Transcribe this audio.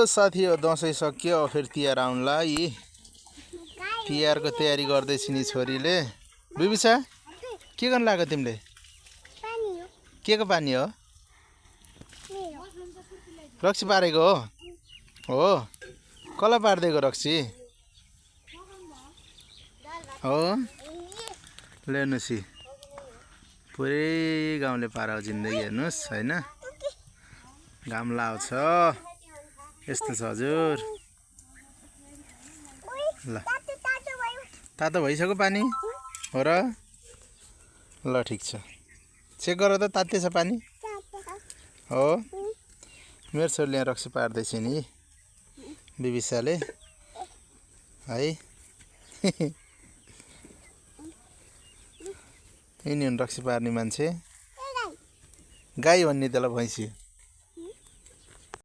साथी हो दसैँ सक्यो फेरि तिहार आउनुला यी तिहारको तयारी गर्दैछ नि छोरीले। बिबिसा के गर्नु लाग्यो तिमीले? के को पानी हो? रक्सी पारेको हो? कसलाई पारिदिएको रक्सी हो? ल्याउनुहोस् पुरै गाउँले पाराको जिन्दगी हेर्नुहोस् होइन। घाम लाउँछ यस्तो छ हजुर। ल तातो भइसक्यो पानी हो र? ल ठिक छ चेक गर त ताते छ पानी हो। मेरो छोरीले यहाँ रक्सी पार्दैछ नि बिबिसाले है। यिनी हुन् रक्सी पार्ने मान्छे। गाई भन्ने त्यसलाई भैँसी।